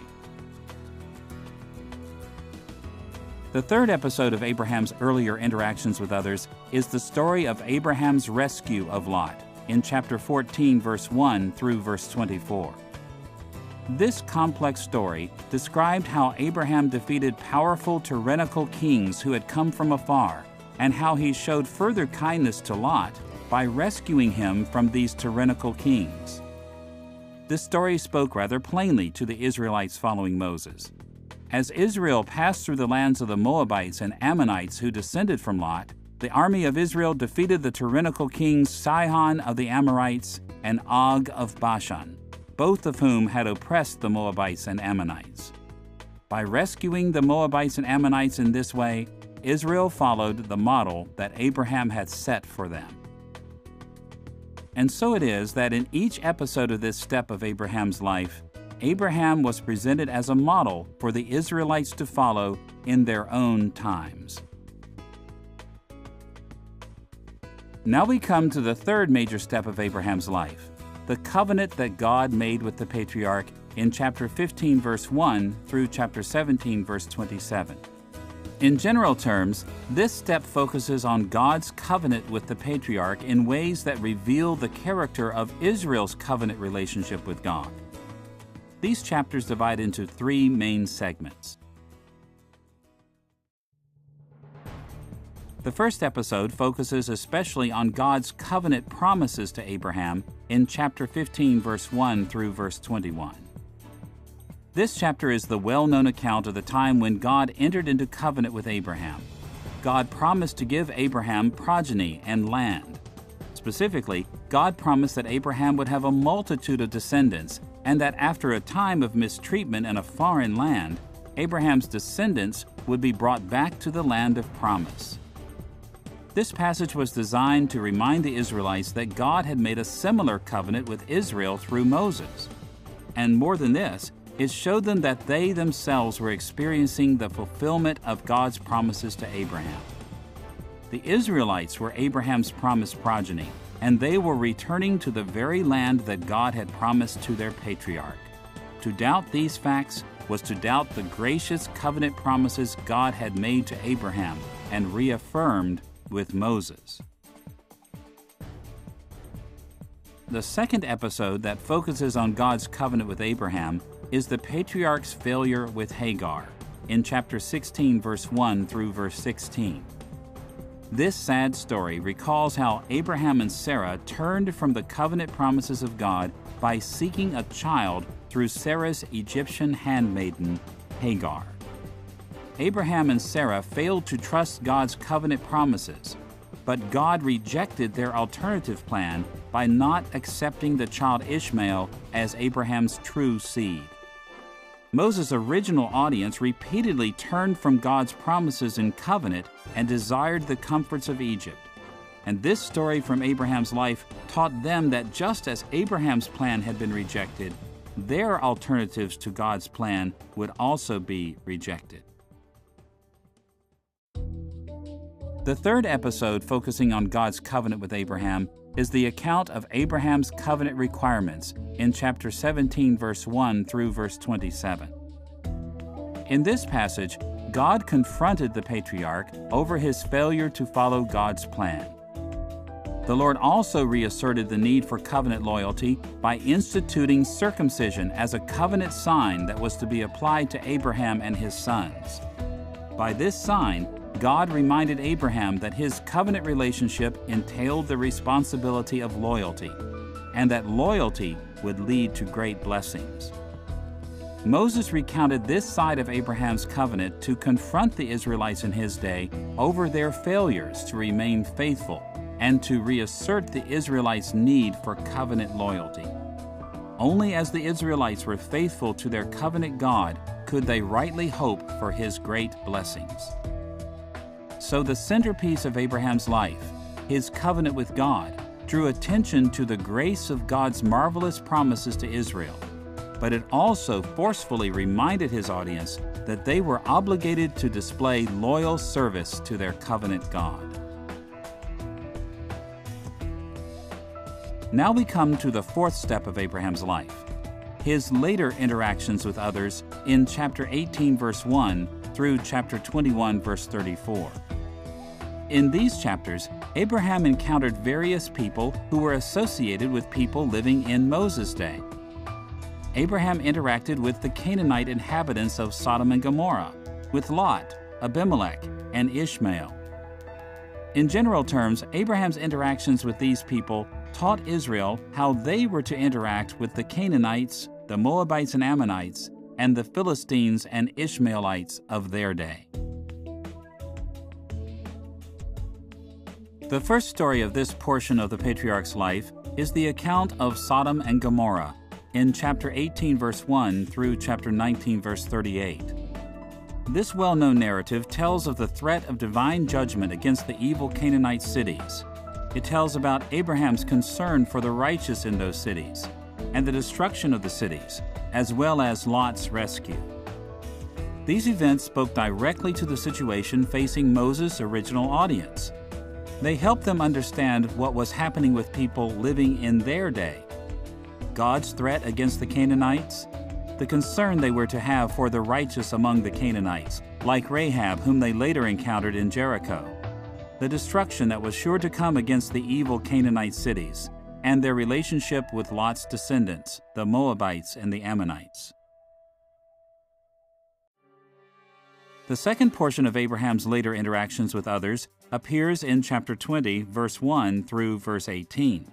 The third episode of Abraham's earlier interactions with others is the story of Abraham's rescue of Lot in chapter 14, verse 1 through verse 24. This complex story described how Abraham defeated powerful tyrannical kings who had come from afar, and how he showed further kindness to Lot by rescuing him from these tyrannical kings. This story spoke rather plainly to the Israelites following Moses. As Israel passed through the lands of the Moabites and Ammonites who descended from Lot, the army of Israel defeated the tyrannical kings Sihon of the Amorites and Og of Bashan, both of whom had oppressed the Moabites and Ammonites. By rescuing the Moabites and Ammonites in this way, Israel followed the model that Abraham had set for them. And so it is that in each episode of this step of Abraham's life, Abraham was presented as a model for the Israelites to follow in their own times. Now we come to the third major step of Abraham's life, the covenant that God made with the patriarch in chapter 15, verse 1 through chapter 17, verse 27. In general terms, this step focuses on God's covenant with the patriarch in ways that reveal the character of Israel's covenant relationship with God. These chapters divide into three main segments. The first episode focuses especially on God's covenant promises to Abraham in chapter 15, verse 1 through verse 21. This chapter is the well-known account of the time when God entered into covenant with Abraham. God promised to give Abraham progeny and land. Specifically, God promised that Abraham would have a multitude of descendants, and that after a time of mistreatment in a foreign land, Abraham's descendants would be brought back to the land of promise. This passage was designed to remind the Israelites that God had made a similar covenant with Israel through Moses. And more than this, it showed them that they themselves were experiencing the fulfillment of God's promises to Abraham. The Israelites were Abraham's promised progeny, and they were returning to the very land that God had promised to their patriarch. To doubt these facts was to doubt the gracious covenant promises God had made to Abraham and reaffirmed with Moses. The second episode that focuses on God's covenant with Abraham is the patriarch's failure with Hagar in chapter 16, verse 1 through verse 16. This sad story recalls how Abraham and Sarah turned from the covenant promises of God by seeking a child through Sarah's Egyptian handmaiden, Hagar. Abraham and Sarah failed to trust God's covenant promises, but God rejected their alternative plan by not accepting the child Ishmael as Abraham's true seed. Moses' original audience repeatedly turned from God's promises and covenant and desired the comforts of Egypt. And this story from Abraham's life taught them that just as Abraham's plan had been rejected, their alternatives to God's plan would also be rejected. The third episode focusing on God's covenant with Abraham is the account of Abraham's covenant requirements in chapter 17, verse 1 through verse 27. In this passage, God confronted the patriarch over his failure to follow God's plan. The Lord also reasserted the need for covenant loyalty by instituting circumcision as a covenant sign that was to be applied to Abraham and his sons. By this sign, God reminded Abraham that his covenant relationship entailed the responsibility of loyalty, and that loyalty would lead to great blessings. Moses recounted this side of Abraham's covenant to confront the Israelites in his day over their failures to remain faithful and to reassert the Israelites' need for covenant loyalty. Only as the Israelites were faithful to their covenant God could they rightly hope for his great blessings. So the centerpiece of Abraham's life, his covenant with God, drew attention to the grace of God's marvelous promises to Israel, but it also forcefully reminded his audience that they were obligated to display loyal service to their covenant God. Now we come to the fourth step of Abraham's life, his later interactions with others in chapter 18, verse 1 through chapter 21, verse 34. In these chapters, Abraham encountered various people who were associated with people living in Moses' day. Abraham interacted with the Canaanite inhabitants of Sodom and Gomorrah, with Lot, Abimelech, and Ishmael. In general terms, Abraham's interactions with these people taught Israel how they were to interact with the Canaanites, the Moabites and Ammonites, and the Philistines and Ishmaelites of their day. The first story of this portion of the patriarch's life is the account of Sodom and Gomorrah in chapter 18, verse 1 through chapter 19, verse 38. This well-known narrative tells of the threat of divine judgment against the evil Canaanite cities. It tells about Abraham's concern for the righteous in those cities and the destruction of the cities, as well as Lot's rescue. These events spoke directly to the situation facing Moses' original audience. They helped them understand what was happening with people living in their day. God's threat against the Canaanites, the concern they were to have for the righteous among the Canaanites, like Rahab, whom they later encountered in Jericho, the destruction that was sure to come against the evil Canaanite cities, and their relationship with Lot's descendants, the Moabites and the Ammonites. The second portion of Abraham's later interactions with others appears in chapter 20, verse 1 through verse 18.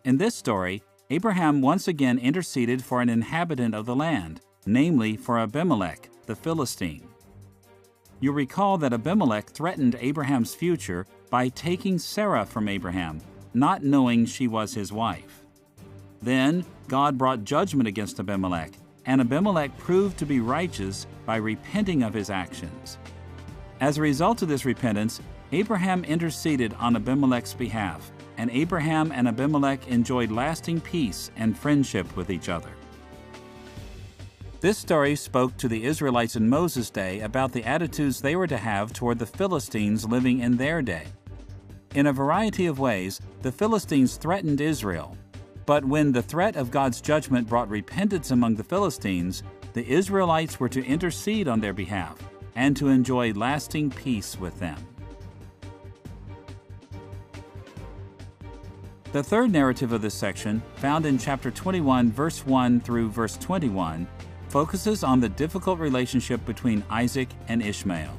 In this story, Abraham once again interceded for an inhabitant of the land, namely for Abimelech, the Philistine. You recall that Abimelech threatened Abraham's future by taking Sarah from Abraham, not knowing she was his wife. Then God brought judgment against Abimelech, and Abimelech proved to be righteous by repenting of his actions. As a result of this repentance, Abraham interceded on Abimelech's behalf, and Abraham and Abimelech enjoyed lasting peace and friendship with each other. This story spoke to the Israelites in Moses' day about the attitudes they were to have toward the Philistines living in their day. In a variety of ways, the Philistines threatened Israel, but when the threat of God's judgment brought repentance among the Philistines, the Israelites were to intercede on their behalf and to enjoy lasting peace with them. The third narrative of this section, found in chapter 21, verse 1 through verse 21, focuses on the difficult relationship between Isaac and Ishmael.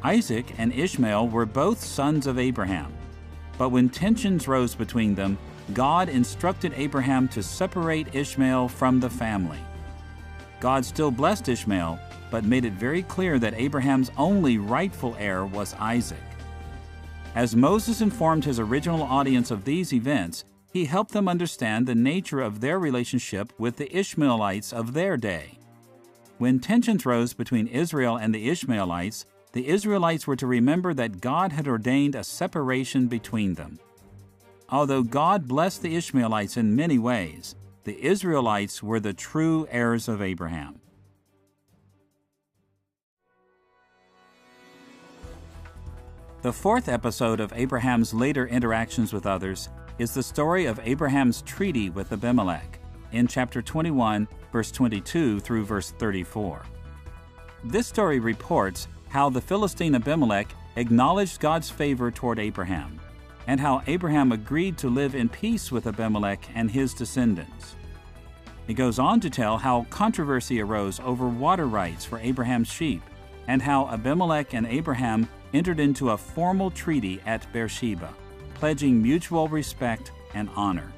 Isaac and Ishmael were both sons of Abraham, but when tensions rose between them, God instructed Abraham to separate Ishmael from the family. God still blessed Ishmael, but made it very clear that Abraham's only rightful heir was Isaac. As Moses informed his original audience of these events, he helped them understand the nature of their relationship with the Ishmaelites of their day. When tensions rose between Israel and the Ishmaelites were to remember that God had ordained a separation between them. Although God blessed the Ishmaelites in many ways, the Israelites were the true heirs of Abraham. The fourth episode of Abraham's later interactions with others is the story of Abraham's treaty with Abimelech in chapter 21, verse 22 through verse 34. This story reports how the Philistine Abimelech acknowledged God's favor toward Abraham, and how Abraham agreed to live in peace with Abimelech and his descendants. It goes on to tell how controversy arose over water rights for Abraham's sheep, and how Abimelech and Abraham entered into a formal treaty at Beersheba, pledging mutual respect and honor.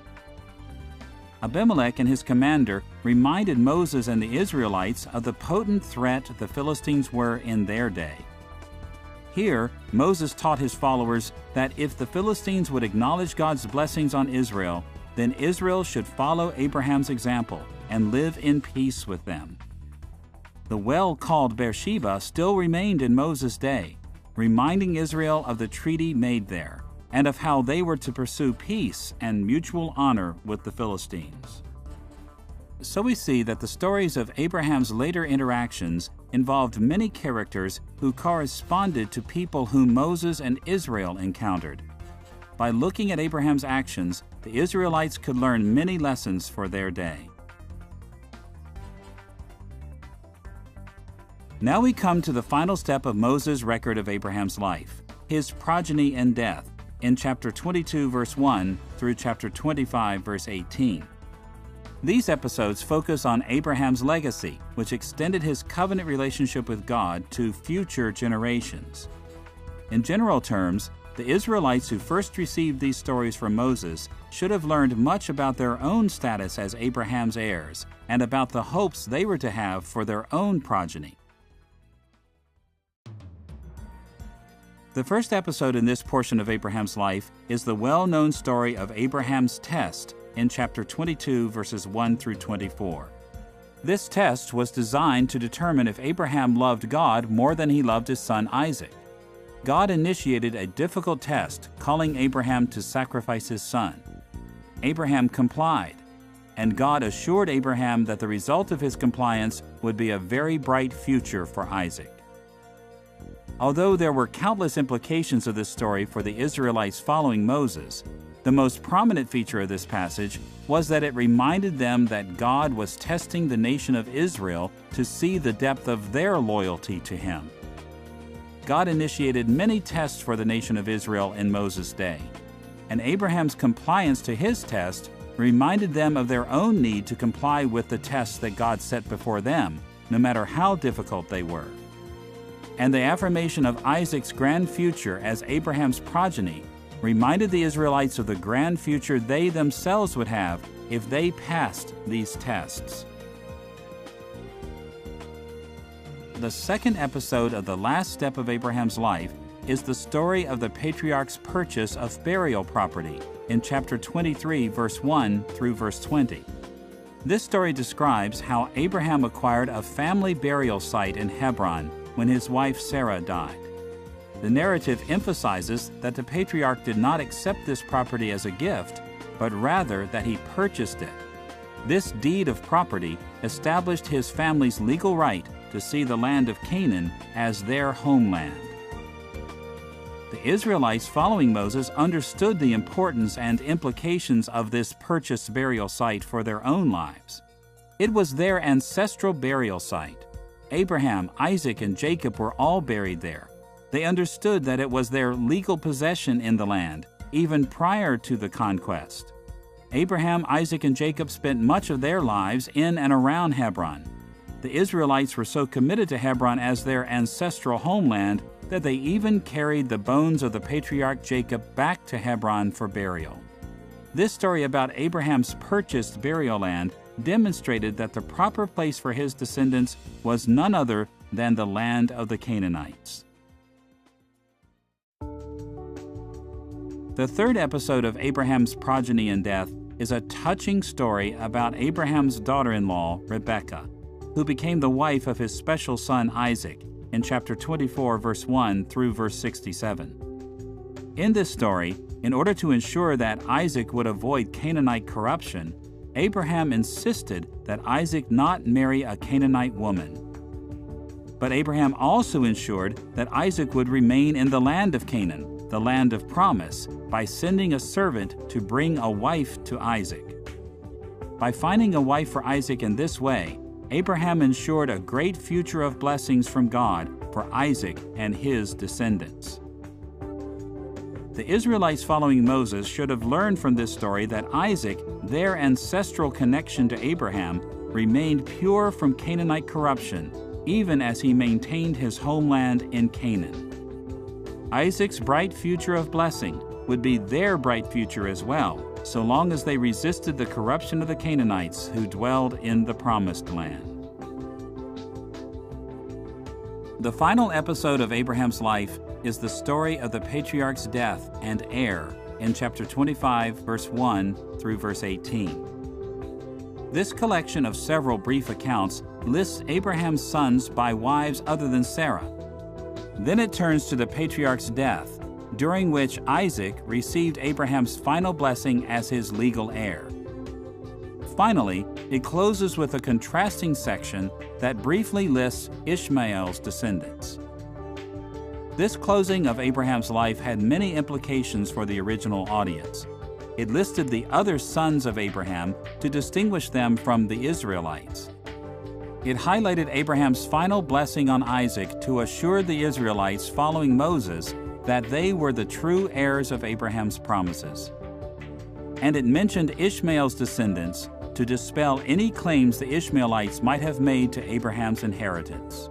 Abimelech and his commander reminded Moses and the Israelites of the potent threat the Philistines were in their day. Here, Moses taught his followers that if the Philistines would acknowledge God's blessings on Israel, then Israel should follow Abraham's example and live in peace with them. The well called Beersheba still remained in Moses' day, reminding Israel of the treaty made there, and of how they were to pursue peace and mutual honor with the Philistines. So we see that the stories of Abraham's later interactions involved many characters who corresponded to people whom Moses and Israel encountered. By looking at Abraham's actions, the Israelites could learn many lessons for their day. Now we come to the final step of Moses' record of Abraham's life, his progeny and death, in chapter 22, verse 1 through chapter 25, verse 18. These episodes focus on Abraham's legacy, which extended his covenant relationship with God to future generations. In general terms, the Israelites who first received these stories from Moses should have learned much about their own status as Abraham's heirs and about the hopes they were to have for their own progeny. The first episode in this portion of Abraham's life is the well-known story of Abraham's test in chapter 22, verses 1 through 24. This test was designed to determine if Abraham loved God more than he loved his son Isaac. God initiated a difficult test, calling Abraham to sacrifice his son. Abraham complied, and God assured Abraham that the result of his compliance would be a very bright future for Isaac. Although there were countless implications of this story for the Israelites following Moses, the most prominent feature of this passage was that it reminded them that God was testing the nation of Israel to see the depth of their loyalty to Him. God initiated many tests for the nation of Israel in Moses' day, and Abraham's compliance to his test reminded them of their own need to comply with the tests that God set before them, no matter how difficult they were. And the affirmation of Isaac's grand future as Abraham's progeny reminded the Israelites of the grand future they themselves would have if they passed these tests. the second episode of the last step of Abraham's life is the story of the patriarch's purchase of burial property in chapter 23, verse 1 through verse 20. This story describes how Abraham acquired a family burial site in Hebron when his wife Sarah died. The narrative emphasizes that the patriarch did not accept this property as a gift, but rather that he purchased it. This deed of property established his family's legal right to see the land of Canaan as their homeland. The Israelites following Moses understood the importance and implications of this purchased burial site for their own lives. It was their ancestral burial site. Abraham, Isaac, and Jacob were all buried there. They understood that it was their legal possession in the land, even prior to the conquest. Abraham, Isaac, and Jacob spent much of their lives in and around Hebron. The Israelites were so committed to Hebron as their ancestral homeland that they even carried the bones of the patriarch Jacob back to Hebron for burial. This story about Abraham's purchased burial land demonstrated that the proper place for his descendants was none other than the land of the Canaanites. The third episode of Abraham's Progeny and Death is a touching story about Abraham's daughter-in-law, Rebekah, who became the wife of his special son Isaac in chapter 24, verse 1 through verse 67. In this story, in order to ensure that Isaac would avoid Canaanite corruption, Abraham insisted that Isaac not marry a Canaanite woman. But Abraham also ensured that Isaac would remain in the land of Canaan, the land of promise, by sending a servant to bring a wife to Isaac. By finding a wife for Isaac in this way, Abraham ensured a great future of blessings from God for Isaac and his descendants. The Israelites following Moses should have learned from this story that Isaac, their ancestral connection to Abraham, remained pure from Canaanite corruption, even as he maintained his homeland in Canaan. Isaac's bright future of blessing would be their bright future as well, so long as they resisted the corruption of the Canaanites who dwelled in the Promised Land. The final episode of Abraham's life is the story of the patriarch's death and heir in chapter 25, verse 1 through verse 18. This collection of several brief accounts lists Abraham's sons by wives other than Sarah. Then it turns to the patriarch's death, during which Isaac received Abraham's final blessing as his legal heir. Finally, it closes with a contrasting section that briefly lists Ishmael's descendants. This closing of Abraham's life had many implications for the original audience. It listed the other sons of Abraham to distinguish them from the Israelites. It highlighted Abraham's final blessing on Isaac to assure the Israelites following Moses that they were the true heirs of Abraham's promises. And it mentioned Ishmael's descendants to dispel any claims the Ishmaelites might have made to Abraham's inheritance.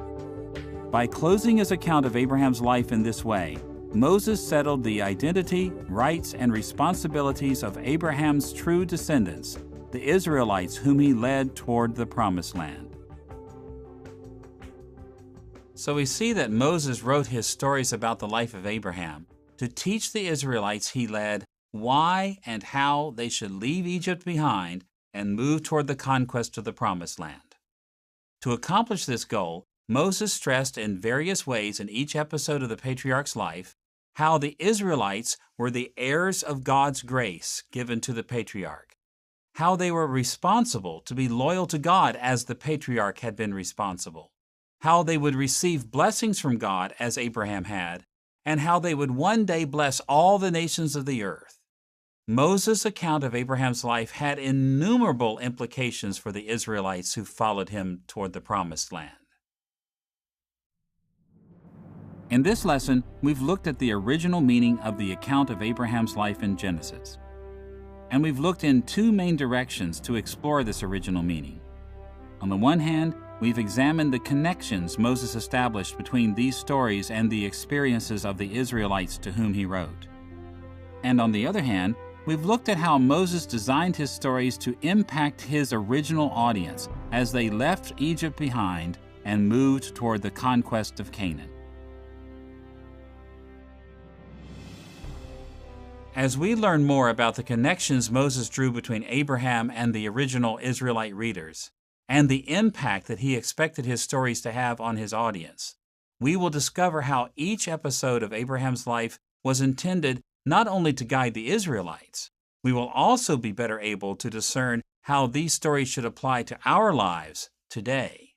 By closing his account of Abraham's life in this way, Moses settled the identity, rights, and responsibilities of Abraham's true descendants, the Israelites whom he led toward the Promised Land. So we see that Moses wrote his stories about the life of Abraham to teach the Israelites he led why and how they should leave Egypt behind and move toward the conquest of the Promised Land. To accomplish this goal, Moses stressed in various ways in each episode of the patriarch's life how the Israelites were the heirs of God's grace given to the patriarch, how they were responsible to be loyal to God as the patriarch had been responsible, how they would receive blessings from God as Abraham had, and how they would one day bless all the nations of the earth. Moses' account of Abraham's life had innumerable implications for the Israelites who followed him toward the Promised Land. In this lesson, we've looked at the original meaning of the account of Abraham's life in Genesis. And we've looked in two main directions to explore this original meaning. On the one hand, we've examined the connections Moses established between these stories and the experiences of the Israelites to whom he wrote. And on the other hand, we've looked at how Moses designed his stories to impact his original audience as they left Egypt behind and moved toward the conquest of Canaan. As we learn more about the connections Moses drew between Abraham and the original Israelite readers, and the impact that he expected his stories to have on his audience, we will discover how each episode of Abraham's life was intended not only to guide the Israelites. We will also be better able to discern how these stories should apply to our lives today.